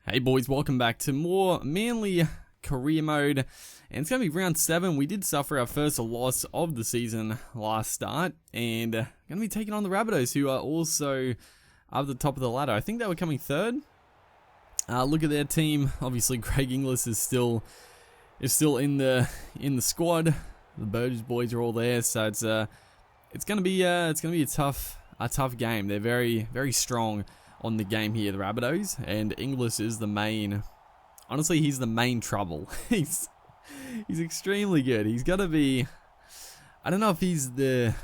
Hey boys, welcome back to more Manly career mode, and it's going to be round 7. We did suffer our first loss of the season last start, and going to be taking on the Rabbitohs, who are also up the top of the ladder. I think they were coming third. Look at their team. Obviously, Craig Inglis is still in the squad. The Burgess boys are all there, so it's going to be a tough game. They're very strong on the game here, the Rabbitohs, and Inglis is the main. Honestly, he's the main trouble. he's extremely good. He's got to be. I don't know if he's the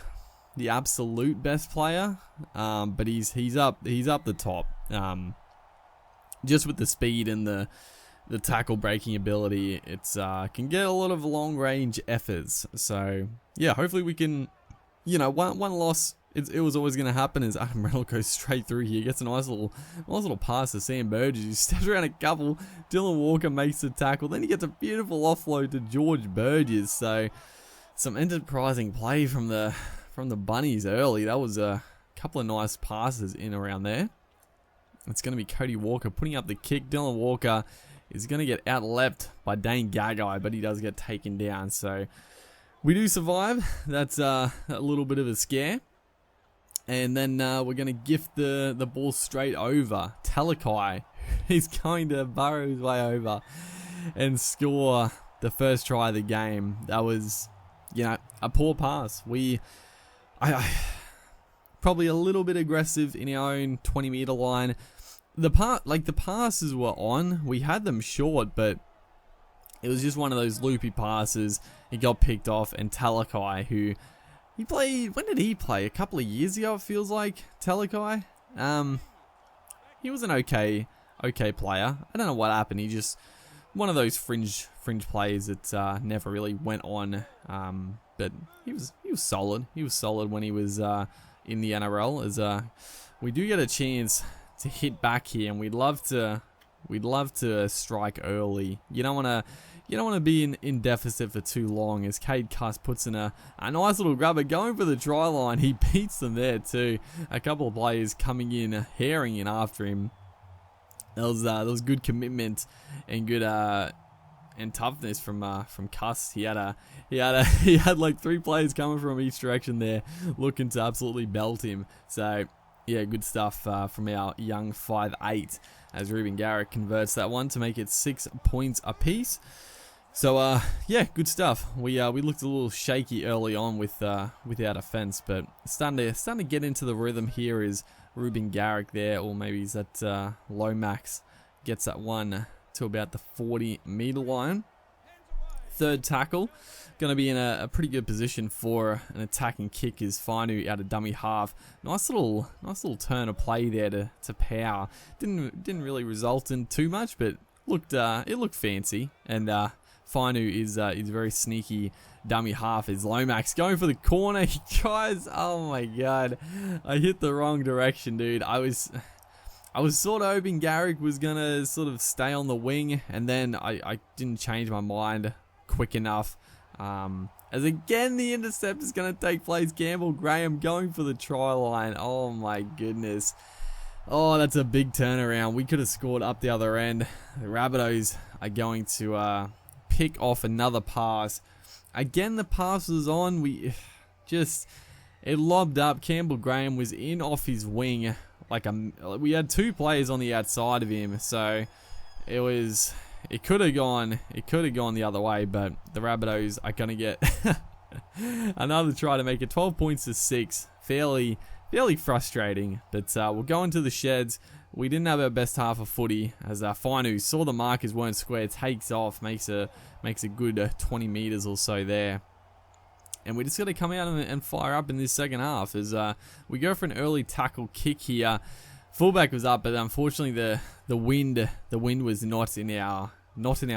absolute best player, but he's up the top. Just with the speed and the tackle breaking ability, it's can get a lot of long range efforts. So yeah, hopefully we can. One loss. It was always going to happen as Adam Reynolds goes straight through here, gets a nice little pass to Sam Burgess, who steps around a couple. Dylan Walker makes the tackle, then he gets a beautiful offload to George Burgess. So some enterprising play from the Bunnies early. That was a couple of nice passes in around there. It's going to be Cody Walker putting up the kick. Dylan Walker is going to get out-leapt by Dane Gagai, but he does get taken down. So we do survive. That's a little bit of a scare. And then we're going to gift the ball straight over. Talakai, he's going to burrow his way over and score the first try of the game. That was, a poor pass. I probably a little bit aggressive in our own 20-meter line. The passes were on. We had them short, but it was just one of those loopy passes. He got picked off, and Talakai, who he played. When did he play? A couple of years ago, it feels like. Talakai. He was an okay player. I don't know what happened. He just one of those fringe players that never really went on. But he was solid. He was solid when he was in the NRL. As we do get a chance to hit back here, and we'd love to strike early. You don't want to be in deficit for too long, as Cade Cuss puts in a nice little grubber going for the try line. He beats them there too. A couple of players coming in, herring in after him. That was good commitment and good and toughness from Cuss. He had like 3 players coming from each direction there, looking to absolutely belt him. So yeah, good stuff from our young 5'8", as Ruben Garrick converts that one to make it 6 points apiece. So yeah, good stuff. We looked a little shaky early on with our defense, but starting to get into the rhythm here is Ruben Garrick there, or maybe he's at Lomax, gets that one to about the 40-meter line. Third tackle, going to be in a pretty good position for an attacking kick is Fainu out of dummy half. Nice little turn of play there to power. Didn't really result in too much, but it looked fancy. And Fainu is very sneaky dummy half. Is Lomax going for the corner? He tries. Oh my god, I hit the wrong direction, dude. I was sort of hoping Garrick was gonna sort of stay on the wing, and then I didn't change my mind quick enough. As again the intercept is going to take place. Campbell Graham going for the try line. Oh my goodness. Oh, that's a big turnaround. We could have scored up the other end. The Rabbitohs are going to pick off another pass. Again, the pass was on. It lobbed up. Campbell Graham was in off his wing. We had 2 players on the outside of him, so it could have gone the other way, but the Rabbitohs are going to get another try to make it 12 points to 6. Fairly frustrating, but we'll go into the sheds. We didn't have our best half of footy, as Fainu saw the markers weren't square, takes off, makes a good 20 meters or so there. And we just got to come out and fire up in this second half as we go for an early tackle kick here. Fullback was up, but unfortunately the wind was not in our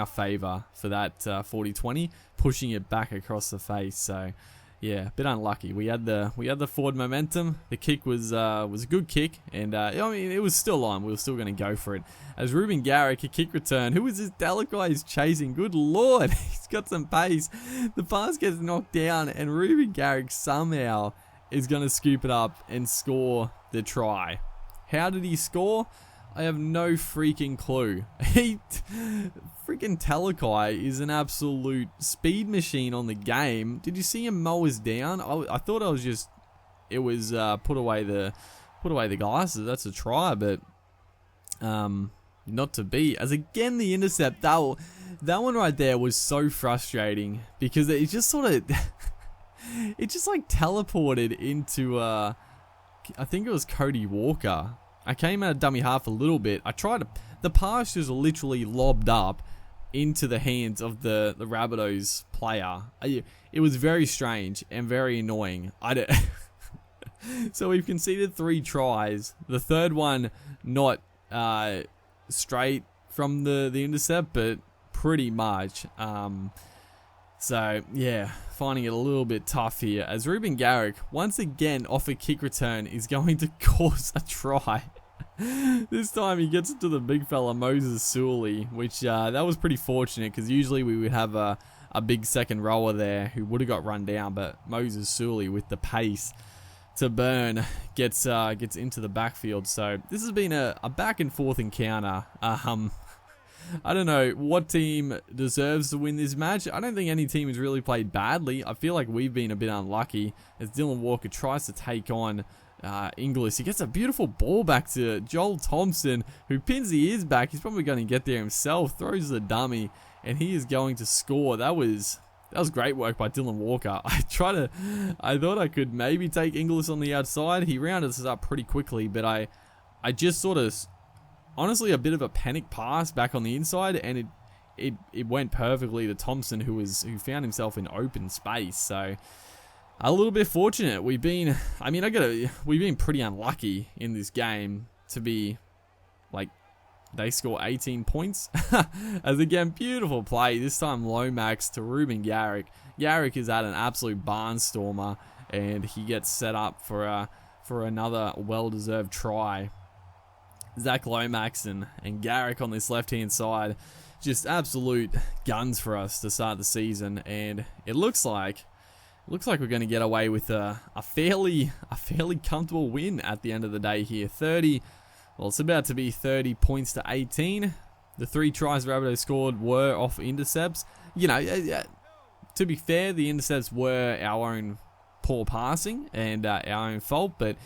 favour for that 40-20, pushing it back across the face. So yeah, a bit unlucky. We had the forward momentum. The kick was a good kick, and it was still on. We were still going to go for it. As Ruben Garrick, a kick return. Who is this Delakai is chasing? Good lord, he's got some pace. The pass gets knocked down, and Ruben Garrick somehow is going to scoop it up and score the try. How did he score? I have no freaking clue. Freaking Talakai is an absolute speed machine on the game. Did you see him mow us down? I thought it was put away the glasses. That's a try, but not to be. As again, the intercept, that one right there was so frustrating because it just sort of it just like teleported into I think it was Cody Walker. I came out of dummy half a little bit. The pass just literally lobbed up into the hands of the Rabbitohs player. It was very strange and very annoying. So we've conceded 3 tries. The third one not straight from the intercept, but pretty much. So yeah, finding it a little bit tough here as Ruben Garrick once again off a kick return is going to cause a try. This time he gets it to the big fella Moses Sully, which that was pretty fortunate because usually we would have a big second rower there who would have got run down, but Moses Sully with the pace to burn gets into the backfield. So this has been a back and forth encounter. I don't know what team deserves to win this match. I don't think any team has really played badly. I feel like we've been a bit unlucky as Dylan Walker tries to take on Inglis. He gets a beautiful ball back to Joel Thompson, who pins the ears back. He's probably going to get there himself, throws the dummy, and he is going to score. That was great work by Dylan Walker. I thought I could maybe take Inglis on the outside. He rounded us up pretty quickly, but I just sort of, honestly, a bit of a panic pass back on the inside, and it went perfectly to Thompson, who found himself in open space. So a little bit fortunate. We've been pretty unlucky in this game to be like they score 18 points. As again, beautiful play. This time Lomax to Ruben Garrick. Garrick is at an absolute barnstormer, and he gets set up for another well-deserved try. Zach Lomax and Garrick on this left-hand side, just absolute guns for us to start the season, and it looks like we're going to get away with a fairly comfortable win at the end of the day here. 30, well, it's about to be 30 points to 18. The 3 tries Rabbitohs scored were off intercepts. You know, to be fair, the intercepts were our own poor passing and our own fault, but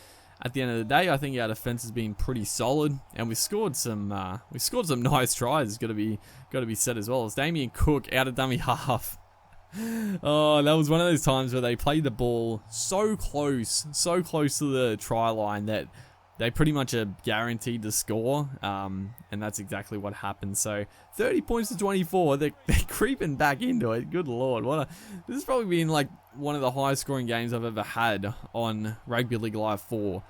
at the end of the day, I think our defense has been pretty solid, and we scored some nice tries. It's got to be said as well. It's Damien Cook out of dummy half. Oh, that was one of those times where they played the ball so close to the try line that they pretty much are guaranteed to score, and that's exactly what happened. So 30 points to 24. They're creeping back into it. Good lord, this has probably been like one of the highest scoring games I've ever had on Rugby League Live 4.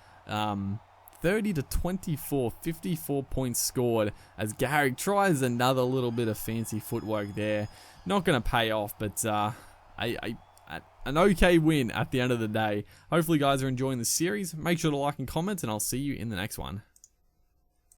30 to 24, 54 points scored as Garrick tries another little bit of fancy footwork there. Not going to pay off, but an okay win at the end of the day. Hopefully, guys are enjoying the series. Make sure to like and comment, and I'll see you in the next one.